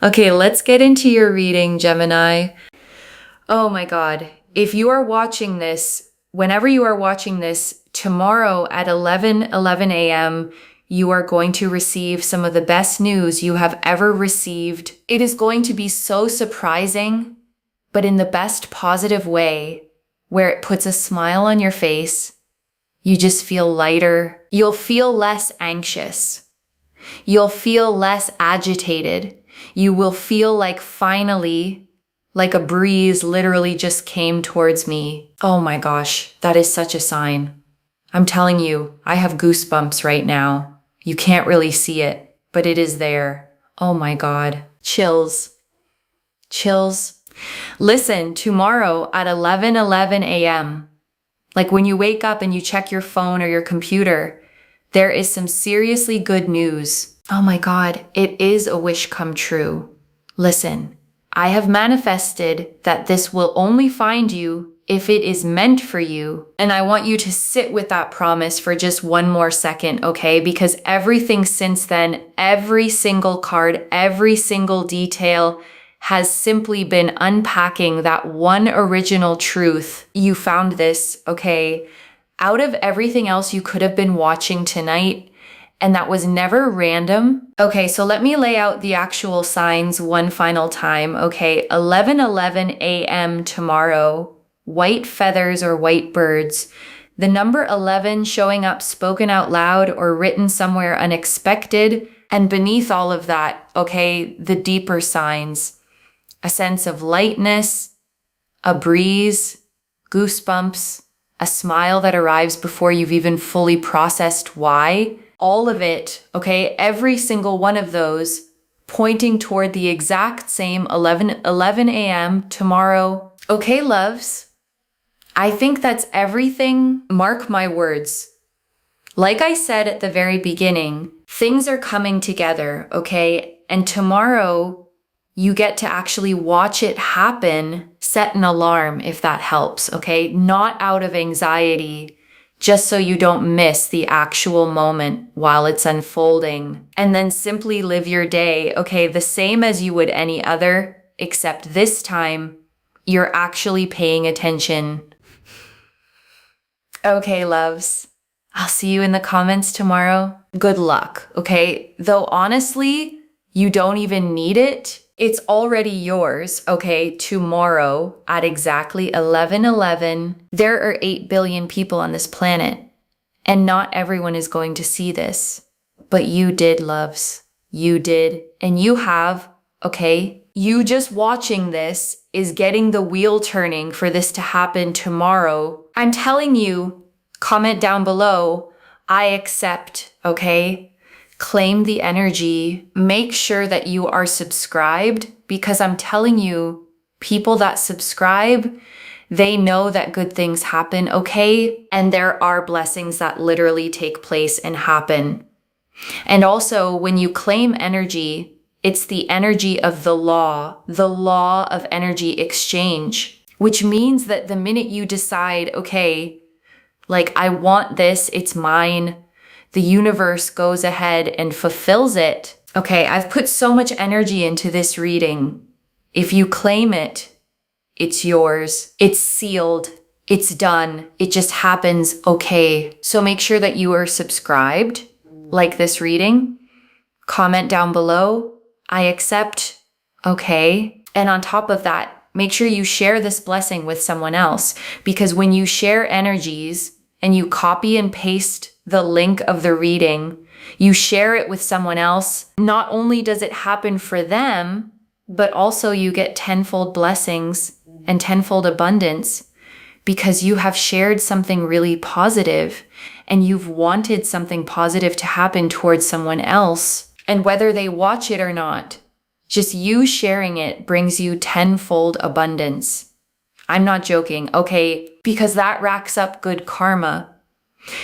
Okay, let's get into your reading, Gemini. Oh my God. If you are watching this, whenever you are watching this, tomorrow at 11 a.m., you are going to receive some of the best news you have ever received. It is going to be so surprising, but in the best positive way, where it puts a smile on your face. You just feel lighter. You'll feel less anxious. You'll feel less agitated. You will feel like finally, like a breeze literally just came towards me. Oh my gosh, that is such a sign. I'm telling you, I have goosebumps right now. You can't really see it, but it is there. Oh my God. Chills. Chills. Listen, tomorrow at 11 a.m., like when you wake up and you check your phone or your computer, there is some seriously good news. Oh my God, it is a wish come true. Listen, I have manifested that this will only find you if it is meant for you. And I want you to sit with that promise for just one more second, okay? Because everything since then, every single card, every single detail has simply been unpacking that one original truth. You found this, okay? Out of everything else you could have been watching tonight, and that was never random. Okay, so let me lay out the actual signs one final time, okay? 11 a.m. tomorrow, white feathers or white birds. The number 11 showing up spoken out loud or written somewhere unexpected. And beneath all of that, okay, the deeper signs. A sense of lightness, a breeze, goosebumps, a smile that arrives before you've even fully processed why. All of it, okay, every single one of those pointing toward the exact same 11 a.m. tomorrow. Okay, loves, I think that's everything. Mark my words. Like I said at the very beginning, things are coming together, okay? And tomorrow you get to actually watch it happen. Set an alarm if that helps, okay? Not out of anxiety, just so you don't miss the actual moment while it's unfolding. And then simply live your day, okay, the same as you would any other, except this time you're actually paying attention. Okay, loves, I'll see you in the comments tomorrow. Good luck, okay? Though honestly, you don't even need it. It's already yours, okay, tomorrow at exactly 11:11. There are 8 billion people on this planet, and not everyone is going to see this. But you did, loves. You did. And you have, okay? You just watching this is getting the wheel turning for this to happen tomorrow. I'm telling you, comment down below, I accept, okay? Claim the energy. Make sure that you are subscribed, because I'm telling you, people that subscribe, they know that good things happen, okay? And there are blessings that literally take place and happen. And also, when you claim energy, it's the energy of the law of energy exchange, which means that the minute you decide, okay, like I want this, it's mine, the universe goes ahead and fulfills it. Okay, I've put so much energy into this reading. If you claim it, it's yours. It's sealed. It's done. It just happens, okay? So make sure that you are subscribed, like this reading. Comment down below, I accept, okay? And on top of that, make sure you share this blessing with someone else, because when you share energies and you copy and paste the link of the reading, you share it with someone else, not only does it happen for them, but also you get tenfold blessings and tenfold abundance, because you have shared something really positive and you've wanted something positive to happen towards someone else. And whether they watch it or not, just you sharing it brings you tenfold abundance. I'm not joking, okay? Because that racks up good karma.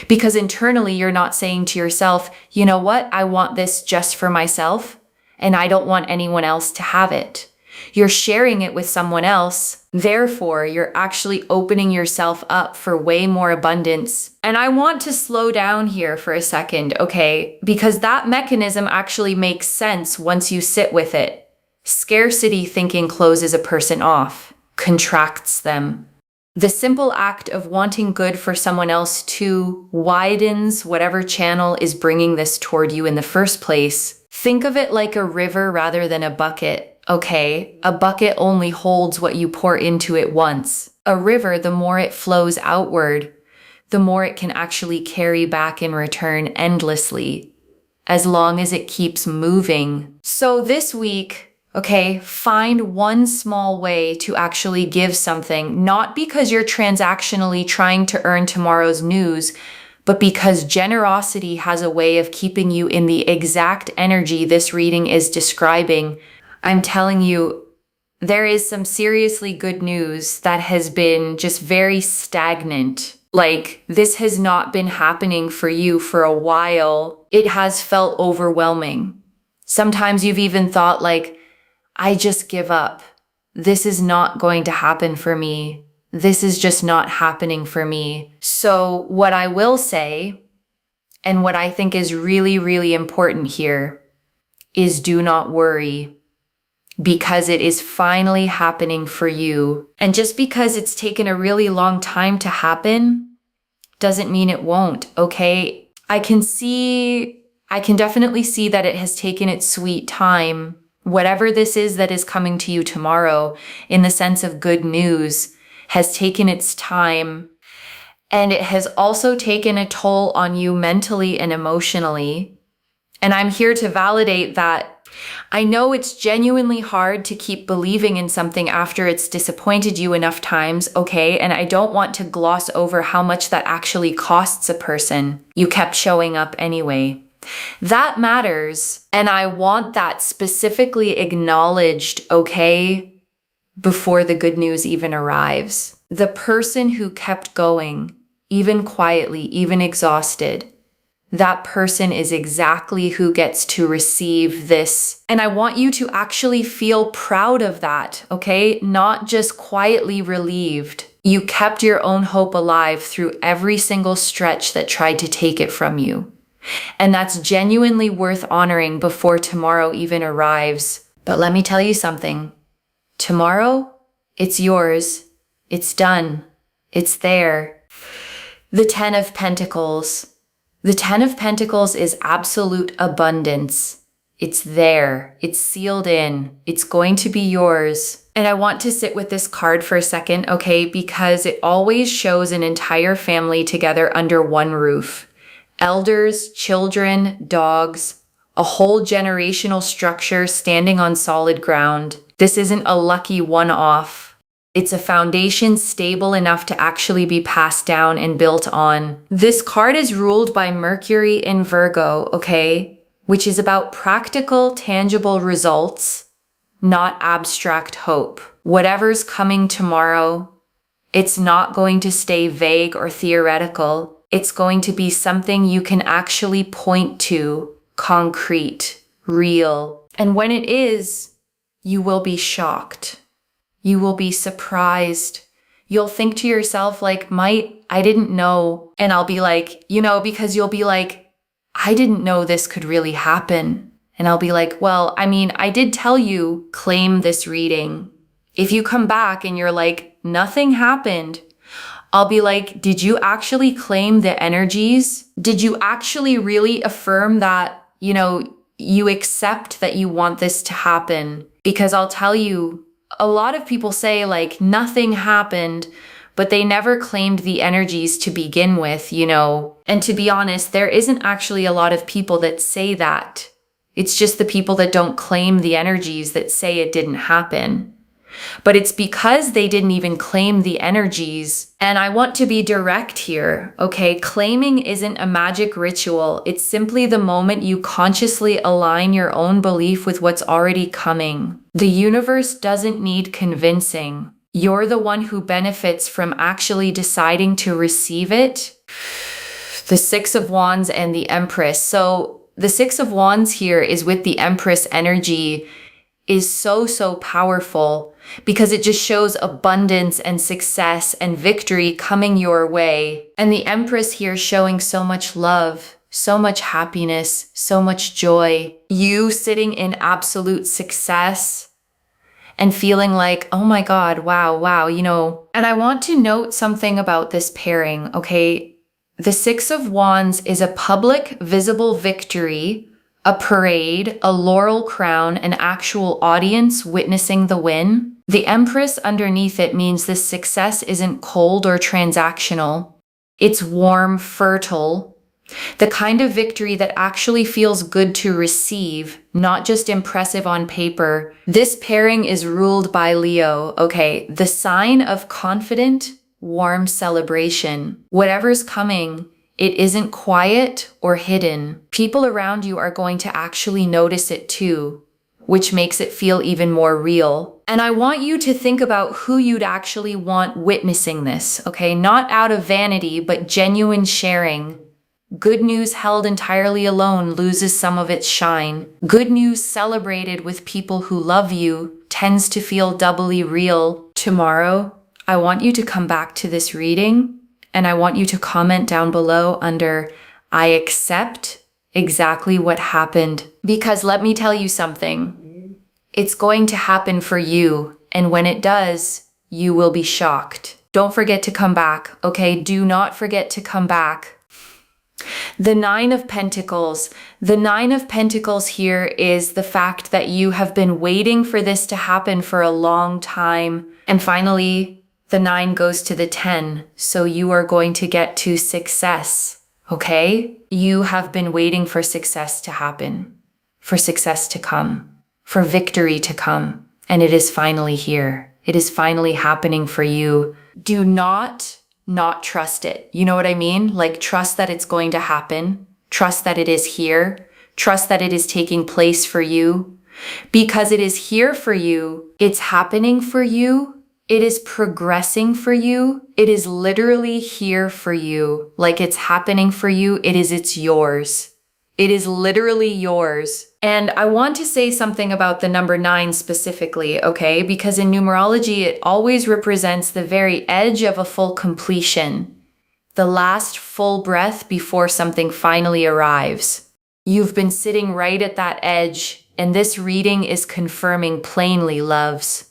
Because internally you're not saying to yourself, you know what, I want this just for myself and I don't want anyone else to have it. You're sharing it with someone else. Therefore, you're actually opening yourself up for way more abundance. And I want to slow down here for a second, okay? Because that mechanism actually makes sense once you sit with it. Scarcity thinking closes a person off, contracts them. The simple act of wanting good for someone else too widens whatever channel is bringing this toward you in the first place. Think of it like a river rather than a bucket, okay? A bucket only holds what you pour into it once. A river, the more it flows outward, the more it can actually carry back in return endlessly, as long as it keeps moving. So this week, okay, find one small way to actually give something, not because you're transactionally trying to earn tomorrow's news, but because generosity has a way of keeping you in the exact energy this reading is describing. I'm telling you, there is some seriously good news that has been just very stagnant. Like, this has not been happening for you for a while. It has felt overwhelming. Sometimes you've even thought like, I just give up. This is not going to happen for me. This is just not happening for me. So what I will say, and what I think is really, really important here, is do not worry, because it is finally happening for you. And just because it's taken a really long time to happen doesn't mean it won't, okay? I can definitely see that it has taken its sweet time. Whatever this is that is coming to you tomorrow, in the sense of good news, has taken its time. And it has also taken a toll on you mentally and emotionally. And I'm here to validate that. I know it's genuinely hard to keep believing in something after it's disappointed you enough times, okay? And I don't want to gloss over how much that actually costs a person. You kept showing up anyway. That matters, and I want that specifically acknowledged, okay, before the good news even arrives. The person who kept going, even quietly, even exhausted, that person is exactly who gets to receive this. And I want you to actually feel proud of that, okay? Not just quietly relieved. You kept your own hope alive through every single stretch that tried to take it from you. And that's genuinely worth honoring before tomorrow even arrives. But let me tell you something. Tomorrow, it's yours. It's done. It's there. The Ten of Pentacles. The Ten of Pentacles is absolute abundance. It's there. It's sealed in. It's going to be yours. And I want to sit with this card for a second, okay? Because it always shows an entire family together under one roof. Elders, children, dogs, a whole generational structure standing on solid ground. This isn't a lucky one-off. It's a foundation stable enough to actually be passed down and built on. This card is ruled by Mercury in Virgo, okay? Which is about practical, tangible results, not abstract hope. Whatever's coming tomorrow, it's not going to stay vague or theoretical. It's going to be something you can actually point to, concrete, real. And when it is, you will be shocked. You will be surprised. You'll think to yourself like, I didn't know. And I'll be like, because you'll be like, I didn't know this could really happen. And I'll be like, well, I did tell you, claim this reading. If you come back and you're like, nothing happened, I'll be like, did you actually claim the energies? Did you actually really affirm that, you accept that you want this to happen? Because I'll tell you, a lot of people say like nothing happened, but they never claimed the energies to begin with, And to be honest, there isn't actually a lot of people that say that. It's just the people that don't claim the energies that say it didn't happen. But it's because they didn't even claim the energies. And I want to be direct here, okay? Claiming isn't a magic ritual. It's simply the moment you consciously align your own belief with what's already coming. The universe doesn't need convincing. You're the one who benefits from actually deciding to receive it. The Six of Wands and the Empress. So the Six of Wands here is with the Empress energy is so powerful because it just shows abundance and success and victory coming your way. And the Empress here showing so much love, so much happiness, so much joy. You sitting in absolute success, and feeling like, oh my God, wow, And I want to note something about this pairing, okay? The Six of Wands is a public, visible victory, a parade, a laurel crown, an actual audience witnessing the win. The Empress underneath it means this success isn't cold or transactional. It's warm, fertile, the kind of victory that actually feels good to receive, not just impressive on paper. This pairing is ruled by Leo, okay? The sign of confident, warm celebration. Whatever's coming, it isn't quiet or hidden. People around you are going to actually notice it too, which makes it feel even more real. And I want you to think about who you'd actually want witnessing this, okay? Not out of vanity, but genuine sharing. Good news held entirely alone loses some of its shine. Good news celebrated with people who love you tends to feel doubly real. Tomorrow, I want you to come back to this reading, and I want you to comment down below under, I accept exactly what happened. Because let me tell you something. It's going to happen for you, and when it does, you will be shocked. Don't forget to come back, okay? Do not forget to come back. The Nine of Pentacles. The Nine of Pentacles here is the fact that you have been waiting for this to happen for a long time. And finally, the 9 goes to the 10. So you are going to get to success, okay? You have been waiting for success to happen, for success to come, for victory to come. And it is finally here. It is finally happening for you. Do not trust it. You know what I mean? Like, trust that it's going to happen. Trust that it is here. Trust that it is taking place for you. Because it is here for you. It's happening for you. It is progressing for you. It is literally here for you. Like, it's happening for you. It's yours. It is literally yours. And I want to say something about the number 9 specifically, okay? Because in numerology, it always represents the very edge of a full completion, the last full breath before something finally arrives. You've been sitting right at that edge, and this reading is confirming plainly, loves.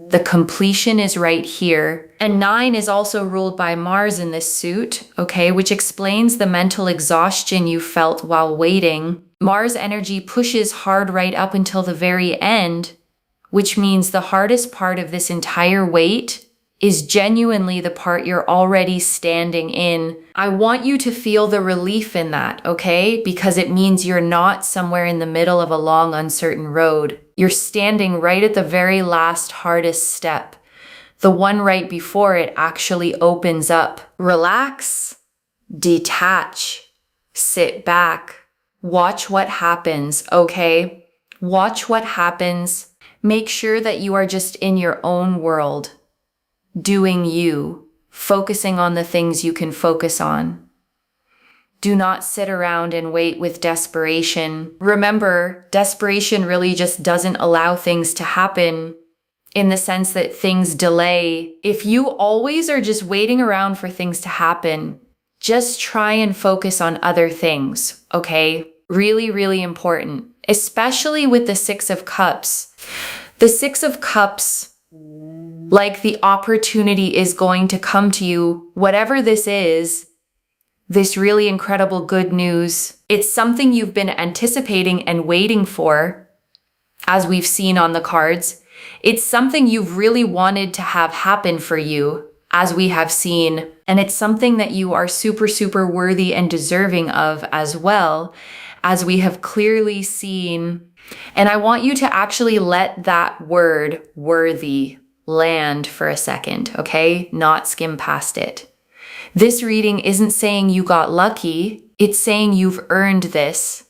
The completion is right here. And 9 is also ruled by Mars in this suit, okay, which explains the mental exhaustion you felt while waiting. Mars energy pushes hard right up until the very end, which means the hardest part of this entire wait is genuinely the part you're already standing in. I want you to feel the relief in that, okay? Because it means you're not somewhere in the middle of a long, uncertain road. You're standing right at the very last hardest step. The one right before it actually opens up. Relax, detach, sit back, watch what happens, okay? Watch what happens. Make sure that you are just in your own world, doing you, focusing on the things you can focus on. Do not sit around and wait with desperation. Remember, desperation really just doesn't allow things to happen in the sense that things delay. If you always are just waiting around for things to happen, just try and focus on other things, okay? Really, really important, especially with the 6 of Cups. The 6 of Cups, like the opportunity is going to come to you, whatever this is, this really incredible good news. It's something you've been anticipating and waiting for, as we've seen on the cards. It's something you've really wanted to have happen for you, as we have seen. And it's something that you are super, super worthy and deserving of as well, as we have clearly seen. And I want you to actually let that word worthy land for a second, okay? Not skim past it. This reading isn't saying you got lucky. It's saying you've earned this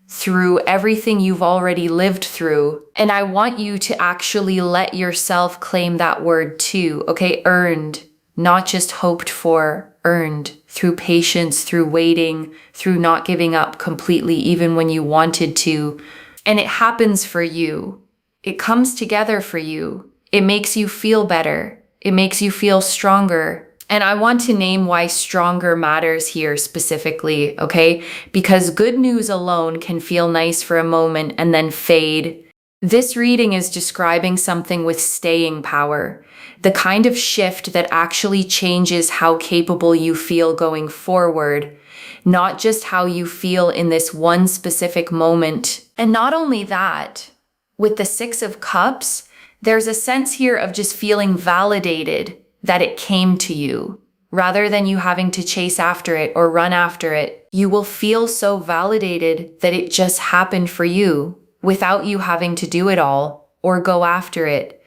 through everything you've already lived through. And I want you to actually let yourself claim that word too, okay? Earned, not just hoped for, earned through patience, through waiting, through not giving up completely even when you wanted to. And it happens for you. It comes together for you. It makes you feel better. It makes you feel stronger. And I want to name why stronger matters here specifically, okay? Because good news alone can feel nice for a moment and then fade. This reading is describing something with staying power, the kind of shift that actually changes how capable you feel going forward, not just how you feel in this one specific moment. And not only that, with the Six of Cups, there's a sense here of just feeling validated that it came to you. Rather than you having to chase after it or run after it, you will feel so validated that it just happened for you without you having to do it all or go after it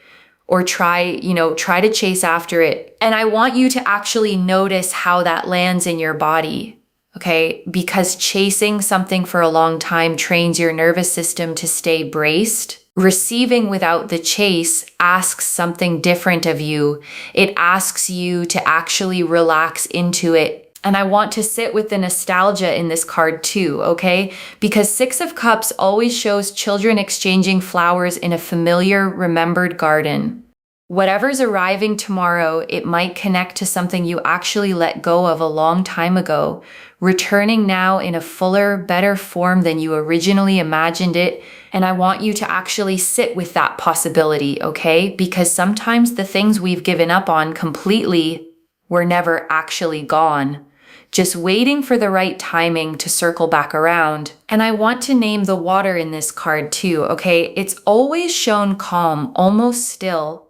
or try to chase after it. And I want you to actually notice how that lands in your body, okay? Because chasing something for a long time trains your nervous system to stay braced. Receiving without the chase asks something different of you. It asks you to actually relax into it. And I want to sit with the nostalgia in this card too, okay? Because Six of Cups always shows children exchanging flowers in a familiar, remembered garden. Whatever's arriving tomorrow, it might connect to something you actually let go of a long time ago, returning now in a fuller, better form than you originally imagined it. And I want you to actually sit with that possibility, okay? Because sometimes the things we've given up on completely were never actually gone, just waiting for the right timing to circle back around. And I want to name the water in this card too, okay? It's always shown calm, almost still,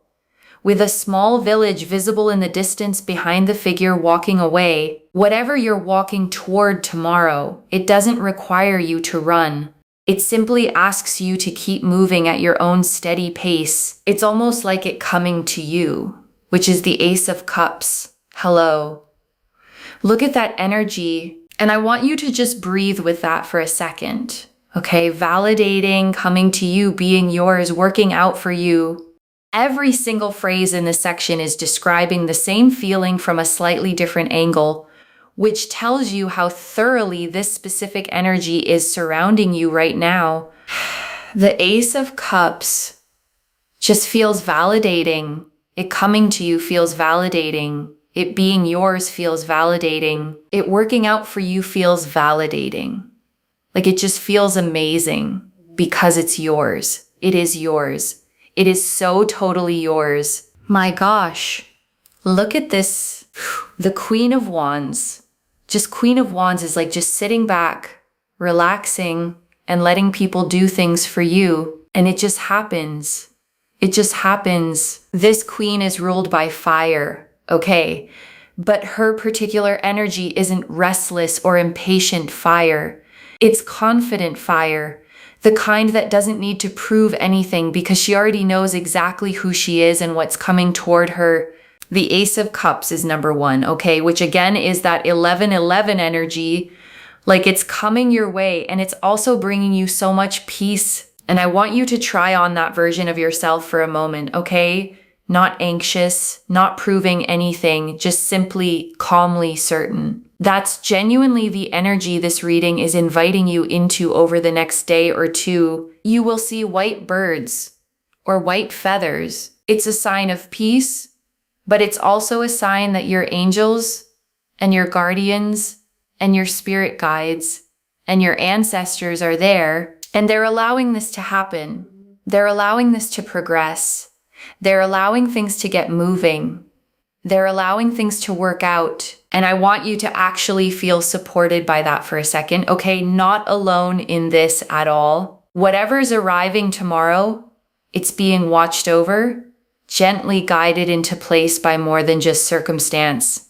with a small village visible in the distance behind the figure walking away. Whatever you're walking toward tomorrow, it doesn't require you to run. It simply asks you to keep moving at your own steady pace. It's almost like it coming to you, which is the Ace of Cups. Hello. Look at that energy, and I want you to just breathe with that for a second. Okay, validating, coming to you, being yours, working out for you. Every single phrase in this section is describing the same feeling from a slightly different angle, which tells you how thoroughly this specific energy is surrounding you right now. The Ace of Cups just feels validating. It coming to you feels validating. It being yours feels validating. It working out for you feels validating. Like it just feels amazing because it's yours. It is yours. It is so totally yours. My gosh, look at this. The Queen of Wands. Just Queen of Wands is like just sitting back, relaxing, and letting people do things for you. And it just happens. It just happens. This queen is ruled by fire, okay? But her particular energy isn't restless or impatient fire. It's confident fire. The kind that doesn't need to prove anything because she already knows exactly who she is and what's coming toward her. The Ace of Cups is number one, okay? Which again is that 11-11 energy. Like it's coming your way and it's also bringing you so much peace. And I want you to try on that version of yourself for a moment, okay? Not anxious, not proving anything, just simply calmly certain. That's genuinely the energy this reading is inviting you into over the next day or two. You will see white birds or white feathers. It's a sign of peace, but it's also a sign that your angels and your guardians and your spirit guides and your ancestors are there, and they're allowing this to happen. They're allowing this to progress. They're allowing things to get moving. They're allowing things to work out. And I want you to actually feel supported by that for a second, okay? Not alone in this at all. Whatever's arriving tomorrow, it's being watched over, gently guided into place by more than just circumstance.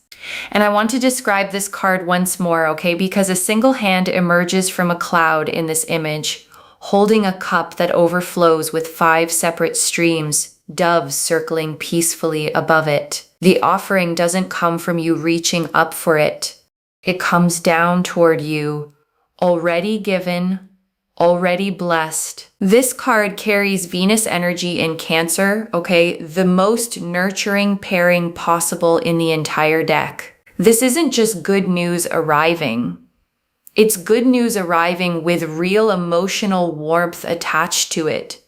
And I want to describe this card once more, okay? Because a single hand emerges from a cloud in this image, holding a cup that overflows with 5 separate streams, doves circling peacefully above it. The offering doesn't come from you reaching up for it. It comes down toward you, already given, already blessed. This card carries Venus energy in Cancer, okay? The most nurturing pairing possible in the entire deck. This isn't just good news arriving. It's good news arriving with real emotional warmth attached to it.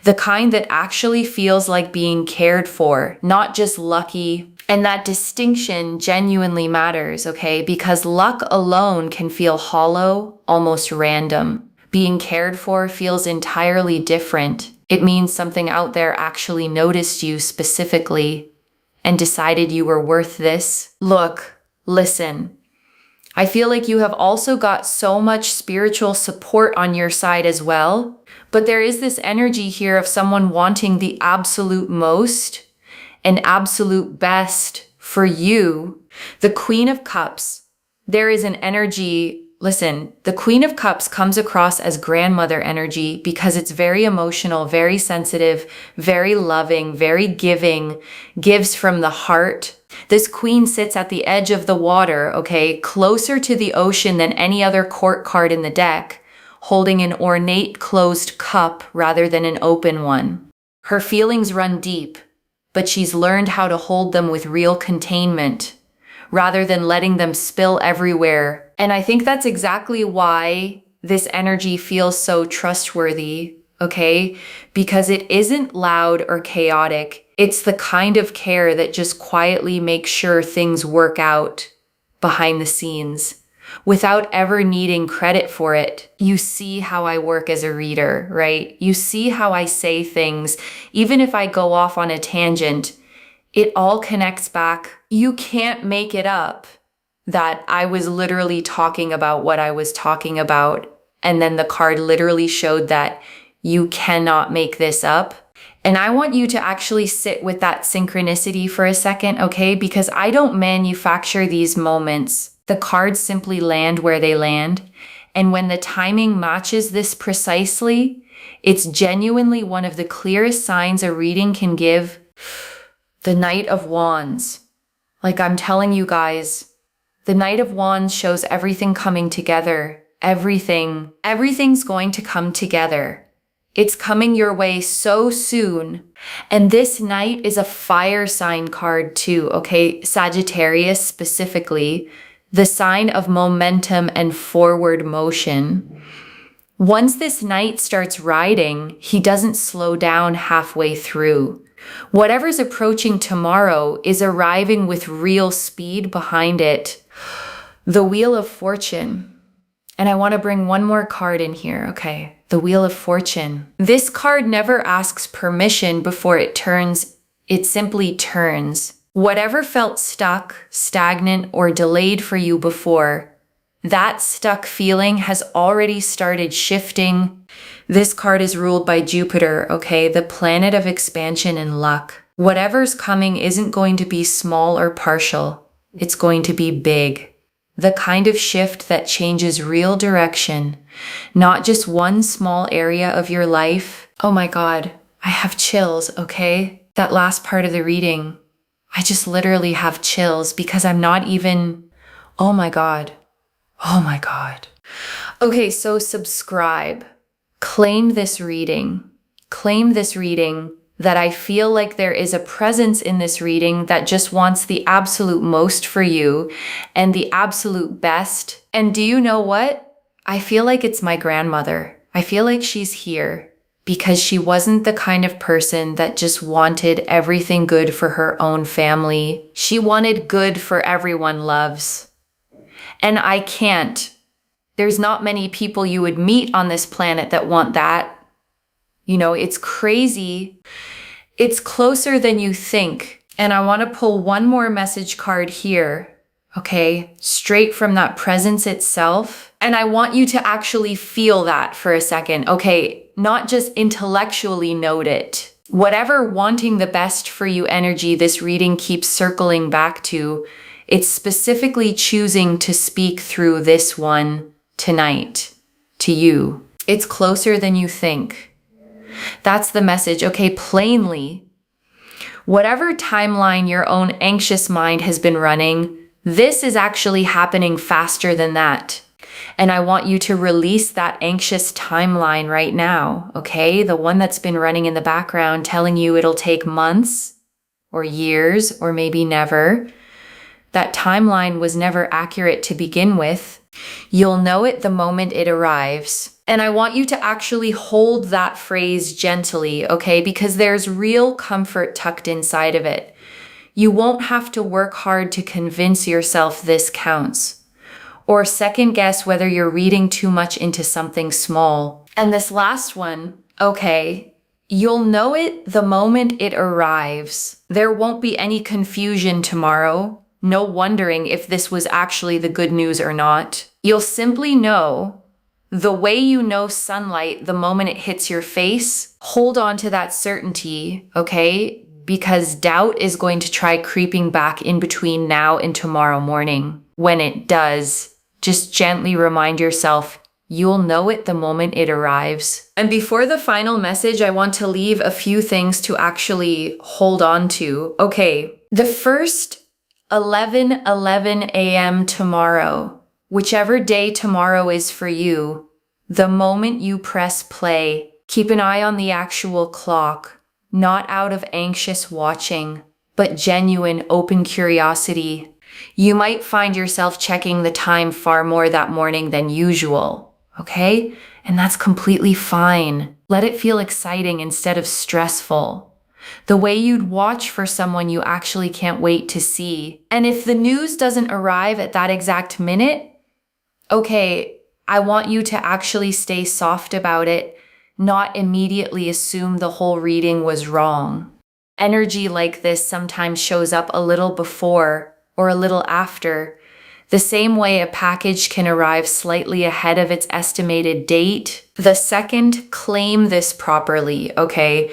The kind that actually feels like being cared for, not just lucky. And that distinction genuinely matters, okay? Because luck alone can feel hollow, almost random. Being cared for feels entirely different. It means something out there actually noticed you specifically and decided you were worth this. Look, listen. I feel like you have also got so much spiritual support on your side as well. But there is this energy here of someone wanting the absolute most and absolute best for you. The Queen of Cups. There is an energy. Listen, the Queen of Cups comes across as grandmother energy because it's very emotional, very sensitive, very loving, very giving, gives from the heart. This queen sits at the edge of the water, okay, closer to the ocean than any other court card in the deck, holding an ornate closed cup rather than an open one. Her feelings run deep, but she's learned how to hold them with real containment, rather than letting them spill everywhere. And I think that's exactly why this energy feels so trustworthy, okay? Because it isn't loud or chaotic. It's the kind of care that just quietly makes sure things work out behind the scenes without ever needing credit for it. You see how I work as a reader, right? You see how I say things. Even if I go off on a tangent, it all connects back. You can't make it up that I was literally talking about what I was talking about. And then the card literally showed that you cannot make this up. And I want you to actually sit with that synchronicity for a second, okay? Because I don't manufacture these moments. The cards simply land where they land. And when the timing matches this precisely, it's genuinely one of the clearest signs a reading can give. The Knight of Wands. Like I'm telling you guys, the Knight of Wands shows everything coming together. Everything's going to come together. It's coming your way so soon. And this Knight is a fire sign card too, okay? Sagittarius specifically, the sign of momentum and forward motion. Once this Knight starts riding, he doesn't slow down halfway through. Whatever's approaching tomorrow is arriving with real speed behind it. The Wheel of Fortune. And I want to bring one more card in here, okay? The Wheel of Fortune. This card never asks permission before it turns. It simply turns. Whatever felt stuck, stagnant, or delayed for you before, that stuck feeling has already started shifting. This card is ruled by Jupiter, okay? The planet of expansion and luck. Whatever's coming isn't going to be small or partial. It's going to be big. The kind of shift that changes real direction, not just one small area of your life. Oh my God, I have chills, okay? That last part of the reading, I just literally have chills because I'm not even, oh my God. Oh my God. Okay, so subscribe. Claim this reading. Claim this reading that I feel like there is a presence in this reading that just wants the absolute most for you and the absolute best. And do you know what? I feel like it's my grandmother. I feel like she's here because she wasn't the kind of person that just wanted everything good for her own family. She wanted good for everyone loves. And I can't. There's not many people you would meet on this planet that want that. You know, it's crazy. It's closer than you think. And I want to pull one more message card here, okay? Straight from that presence itself. And I want you to actually feel that for a second, okay? Not just intellectually note it. Whatever wanting the best for you energy this reading keeps circling back to, it's specifically choosing to speak through this one tonight to you. It's closer than you think. That's the message, okay? Plainly, whatever timeline your own anxious mind has been running, this is actually happening faster than that. And I want you to release that anxious timeline right now, okay? The one that's been running in the background telling you it'll take months or years or maybe never. That timeline was never accurate to begin with. You'll know it the moment it arrives. And I want you to actually hold that phrase gently, okay? Because there's real comfort tucked inside of it. You won't have to work hard to convince yourself this counts, or second guess whether you're reading too much into something small. And this last one, okay, You'll know it the moment it arrives. There won't be any confusion tomorrow. No wondering if this was actually the good news or not. You'll simply know the way you know sunlight the moment it hits your face. Hold on to that certainty, okay? Because doubt is going to try creeping back in between now and tomorrow morning. When it does, just gently remind yourself, you'll know it the moment it arrives. And before the final message, I want to leave a few things to actually hold on to. Okay, the first 11:11 a.m. tomorrow, whichever day tomorrow is for you, the moment you press play, keep an eye on the actual clock, not out of anxious watching, but genuine open curiosity. You might find yourself checking the time far more that morning than usual, okay? And that's completely fine. Let it feel exciting instead of stressful. The way you'd watch for someone you actually can't wait to see. And if the news doesn't arrive at that exact minute, okay, I want you to actually stay soft about it, not immediately assume the whole reading was wrong. Energy like this sometimes shows up a little before or a little after, the same way a package can arrive slightly ahead of its estimated date. The second, claim this properly, okay?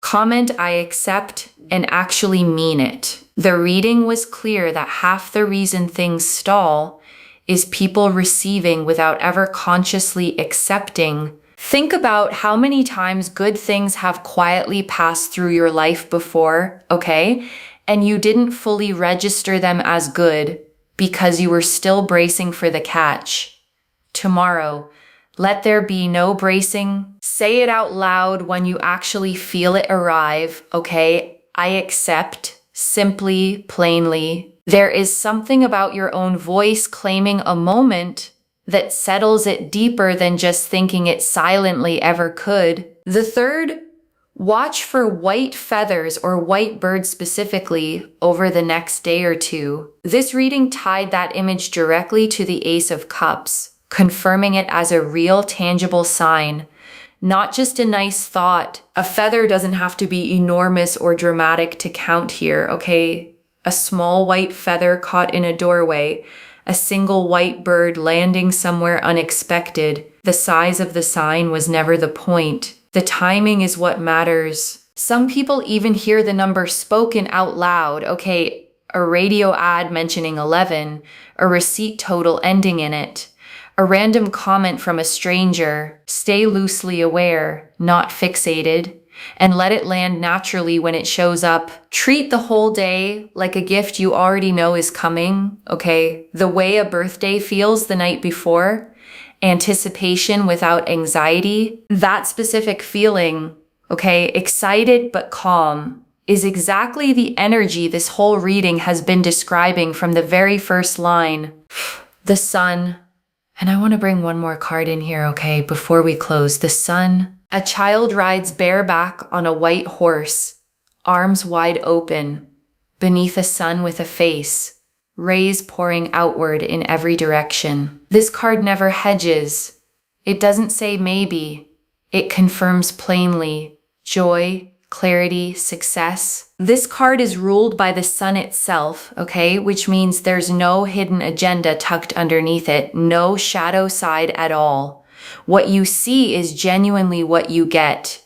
Comment I accept and actually mean it. The reading was clear that half the reason things stall is people receiving without ever consciously accepting. Think about how many times good things have quietly passed through your life before, okay? And you didn't fully register them as good because you were still bracing for the catch. Tomorrow, let there be no bracing. Say it out loud when you actually feel it arrive, okay? I accept, simply, plainly. There is something about your own voice claiming a moment that settles it deeper than just thinking it silently ever could. The third, watch for white feathers or white birds specifically over the next day or two. This reading tied that image directly to the Ace of Cups, confirming it as a real tangible sign, not just a nice thought. A feather doesn't have to be enormous or dramatic to count here, okay? A small white feather caught in a doorway, a single white bird landing somewhere unexpected. The size of the sign was never the point. The timing is what matters. Some people even hear the number spoken out loud. Okay, a radio ad mentioning 11, a receipt total ending in it, a random comment from a stranger. Stay loosely aware, not fixated, and let it land naturally when it shows up. Treat the whole day like a gift you already know is coming, okay? The way a birthday feels the night before. Anticipation without anxiety, that specific feeling, okay, excited but calm, is exactly the energy this whole reading has been describing from the very first line. The sun, and I want to bring one more card in here, okay, before we close. The sun, a child rides bareback on a white horse, arms wide open, beneath a sun with a face. Rays pouring outward in every direction. This card never hedges. It doesn't say maybe. It confirms plainly joy, clarity, success. This card is ruled by the sun itself, okay? Which means there's no hidden agenda tucked underneath it, no shadow side at all. What you see is genuinely what you get.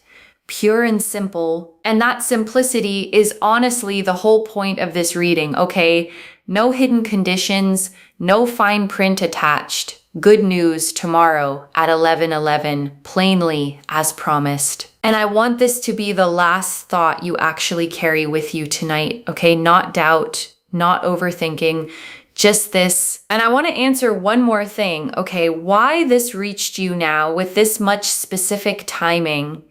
Pure and simple. And that simplicity is honestly the whole point of this reading, okay? No hidden conditions, no fine print attached. Good news tomorrow at 11:11, plainly as promised. And I want this to be the last thought you actually carry with you tonight, okay? Not doubt, not overthinking, just this. And I want to answer one more thing, okay? Why this reached you now with this much specific timing?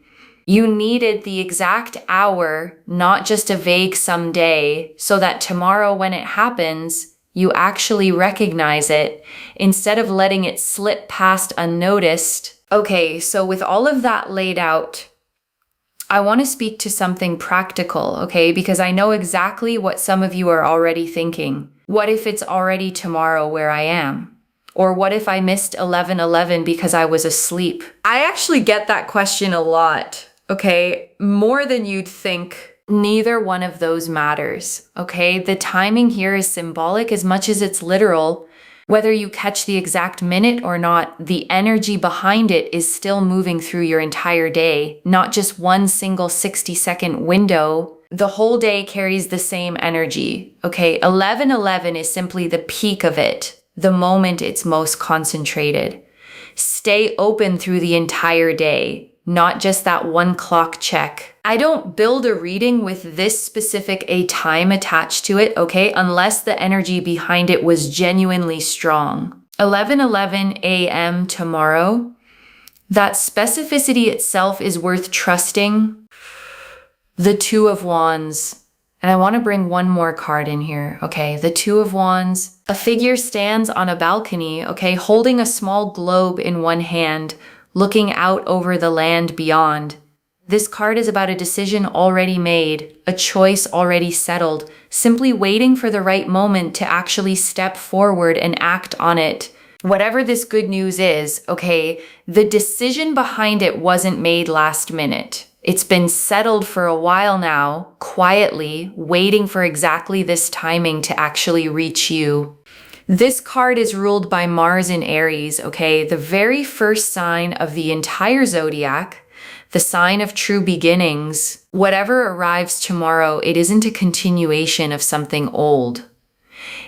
You needed the exact hour, not just a vague someday, so that tomorrow when it happens, you actually recognize it instead of letting it slip past unnoticed. Okay, so with all of that laid out, I want to speak to something practical, okay? Because I know exactly what some of you are already thinking. What if it's already tomorrow where I am? Or what if I missed 11:11 because I was asleep? I actually get that question a lot. okay? More than you'd think. Neither one of those matters, okay? The timing here is symbolic as much as it's literal. Whether you catch the exact minute or not, the energy behind it is still moving through your entire day, not just one single 60-second window. The whole day carries the same energy, okay? 11:11 is simply the peak of it, the moment it's most concentrated. Stay open through the entire day, not just that one clock check. I don't build a reading with this specific a time attached to it, okay? Unless the energy behind it was genuinely strong. 11:11 a.m. tomorrow, that specificity itself is worth trusting. The Two of Wands. And I want to bring one more card in here, okay? The Two of Wands. A figure stands on a balcony, okay, holding a small globe in one hand, looking out over the land beyond. This card is about a decision already made, a choice already settled, simply waiting for the right moment to actually step forward and act on it. Whatever this good news is, okay, the decision behind it wasn't made last minute. It's been settled for a while now, quietly, waiting for exactly this timing to actually reach you. This card is ruled by Mars in Aries, okay? The very first sign of the entire zodiac, the sign of true beginnings. Whatever arrives tomorrow, it isn't a continuation of something old.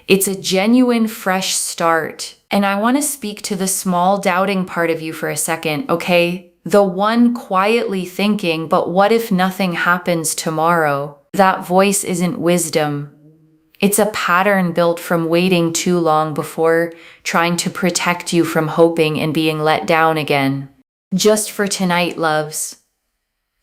It's a genuine fresh start. And I want to speak to the small doubting part of you for a second, okay? The one quietly thinking, but what if nothing happens tomorrow? That voice isn't wisdom. It's a pattern built from waiting too long before, trying to protect you from hoping and being let down again. Just for tonight, loves.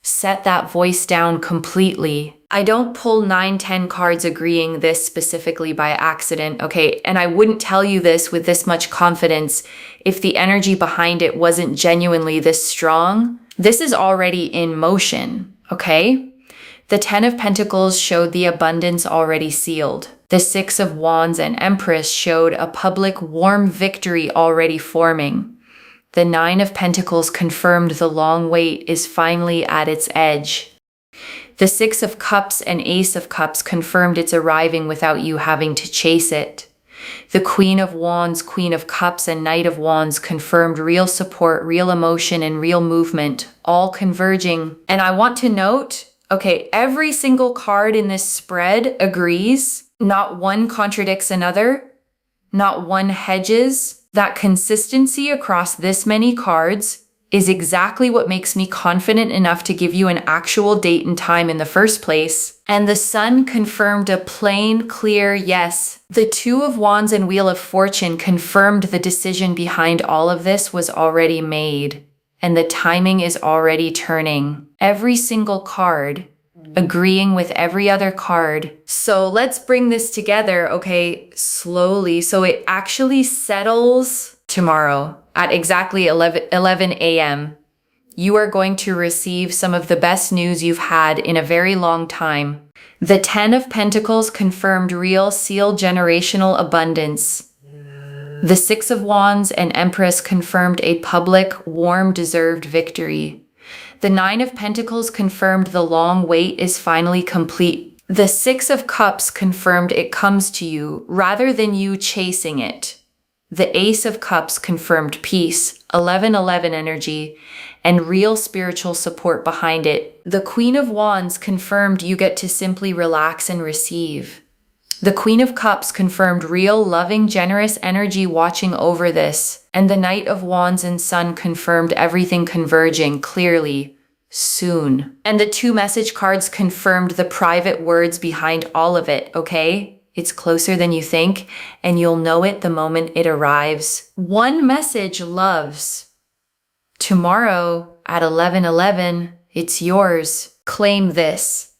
Set that voice down completely. I don't pull 9-10 cards agreeing this specifically by accident, okay? And I wouldn't tell you this with this much confidence if the energy behind it wasn't genuinely this strong. This is already in motion, okay? The 10 of Pentacles showed the abundance already sealed. The 6 of Wands and Empress showed a public warm victory already forming. The 9 of Pentacles confirmed the long wait is finally at its edge. The 6 of Cups and Ace of Cups confirmed it's arriving without you having to chase it. The Queen of Wands, Queen of Cups, and Knight of Wands confirmed real support, real emotion, and real movement, all converging. And I want to note, okay, every single card in this spread agrees. Not one contradicts another. Not one hedges. That consistency across this many cards is exactly what makes me confident enough to give you an actual date and time in the first place. And the Sun confirmed a plain, clear yes. The Two of Wands and Wheel of Fortune confirmed the decision behind all of this was already made. And the timing is already turning. Every single card agreeing with every other card. So let's bring this together, okay, slowly. So it actually settles tomorrow at exactly 11 a.m. You are going to receive some of the best news you've had in a very long time. The 10 of Pentacles confirmed real sealed generational abundance. The 6 of Wands and Empress confirmed a public, warm, deserved victory. The 9 of Pentacles confirmed the long wait is finally complete. The 6 of Cups confirmed it comes to you rather than you chasing it. The Ace of Cups confirmed peace, 11-11 energy, and real spiritual support behind it. The Queen of Wands confirmed you get to simply relax and receive. The Queen of Cups confirmed real, loving, generous energy watching over this. And the Knight of Wands and Sun confirmed everything converging clearly, soon. And the 2 message cards confirmed the private words behind all of it, okay? It's closer than you think, and you'll know it the moment it arrives. One message, loves. Tomorrow at 11:11, it's yours. Claim this.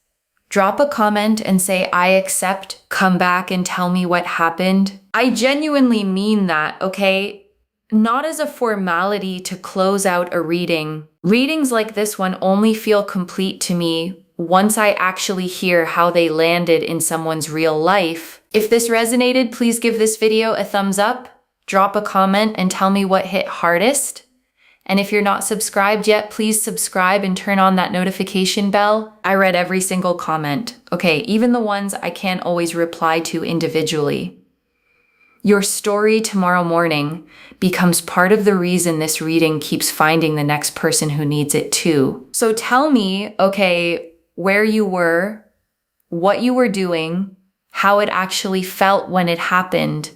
Drop a comment and say, I accept. Come back and tell me what happened. I genuinely mean that, okay? Not as a formality to close out a reading. Readings like this one only feel complete to me once I actually hear how they landed in someone's real life. If this resonated, please give this video a thumbs up, drop a comment, and tell me what hit hardest. And if you're not subscribed yet, please subscribe and turn on that notification bell. I read every single comment. Okay, even the ones I can't always reply to individually. Your story tomorrow morning becomes part of the reason this reading keeps finding the next person who needs it too. So tell me, okay, where you were, what you were doing, how it actually felt when it happened.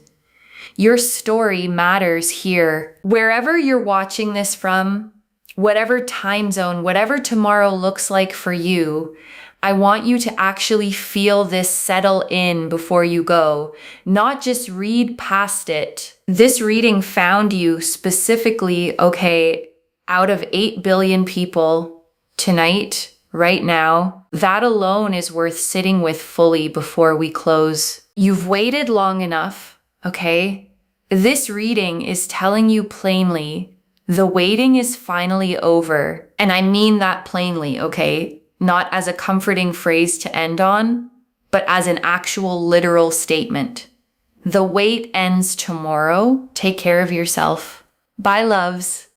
Your story matters here. Wherever you're watching this from, whatever time zone, whatever tomorrow looks like for you, I want you to actually feel this settle in before you go, not just read past it. This reading found you specifically, okay, out of 8 billion people tonight, right now. That alone is worth sitting with fully before we close. You've waited long enough, okay? This reading is telling you plainly, the waiting is finally over. And I mean that plainly, okay? Not as a comforting phrase to end on, but as an actual literal statement. The wait ends tomorrow. Take care of yourself. Bye, loves.